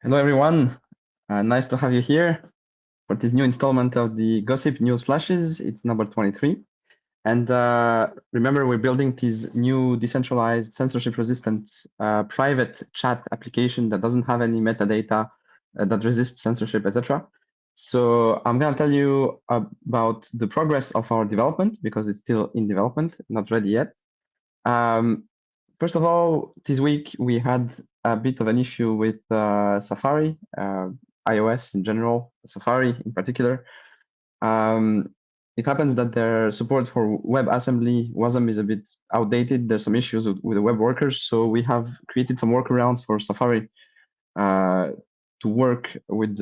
Hello, everyone. Nice to have you here for this new installment of the Gossip News Flashes. It's number 23. And remember, we're building this new decentralized, censorship-resistant private chat application that doesn't have any metadata, that resists censorship, etc. So I'm going to tell you about the progress of our development because it's still in development, not ready yet. First of all, this week we had a bit of an issue with Safari, iOS in general, Safari in particular. It happens that their support for WebAssembly, WASM, is a bit outdated. There's some issues with the web workers, so we have created some workarounds for Safari to work with,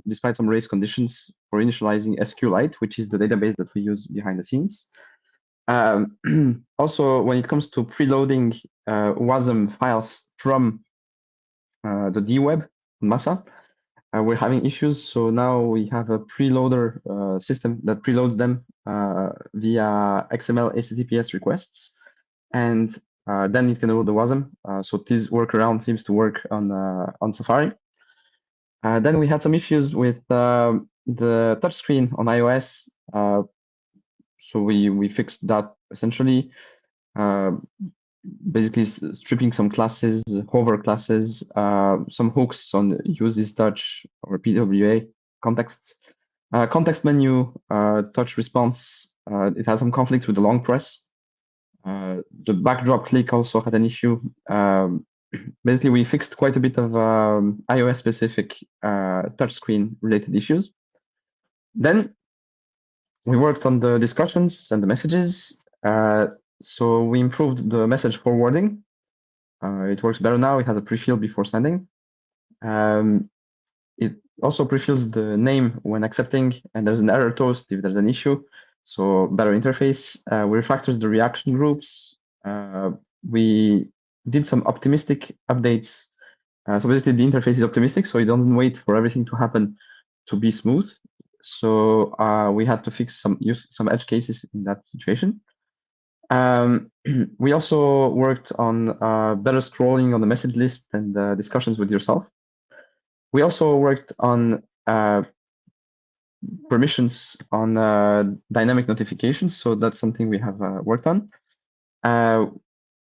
despite some race conditions, for initializing SQLite, which is the database that we use behind the scenes. Also, when it comes to preloading WASM files from the dweb Masa, we're having issues. So now we have a preloader system that preloads them via XML HTTPS requests, and then it can load the WASM. So this workaround seems to work on Safari. Then we had some issues with the touchscreen on iOS. So we fixed that essentially, basically stripping some classes, hover classes, some hooks on use this touch or PWA contexts. Context menu, touch response, it has some conflicts with the long press. The backdrop click also had an issue. Basically, we fixed quite a bit of iOS specific touchscreen related issues. Then we worked on the discussions and the messages. So we improved the message forwarding. It works better now. It has a pre-fill before sending. It also pre-fills the name when accepting, and there's an error toast if there's an issue. So better interface. We refactored the reaction groups. We did some optimistic updates. So basically the interface is optimistic, so it doesn't wait for everything to happen to be smooth. So we had to use some edge cases in that situation. We also worked on better scrolling on the message list and discussions with yourself. We also worked on permissions on dynamic notifications. So that's something we have worked on.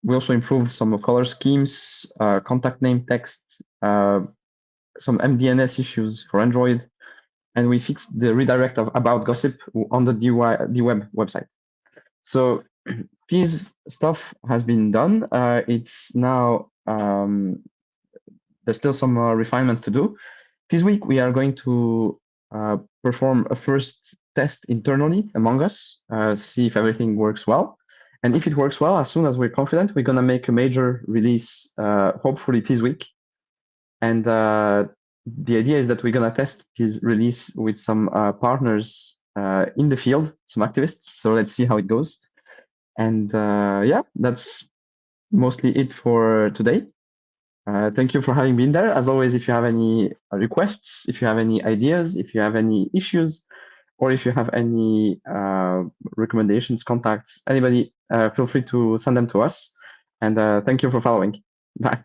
We also improved some color schemes, contact name text, some MDNS issues for Android, and we fixed the redirect of About Gossip on the dweb website. So this stuff has been done. It's now, there's still some refinements to do. This week, we are going to perform a first test internally among us, see if everything works well. And if it works well, as soon as we're confident, we're going to make a major release, hopefully this week. And the idea is that we're going to test this release with some partners in the field, some activists. So let's see how it goes. And yeah, that's mostly it for today. Thank you for having been there. As always, if you have any requests, if you have any ideas, if you have any issues, or if you have any recommendations, contacts, anybody, feel free to send them to us. And thank you for following. Bye.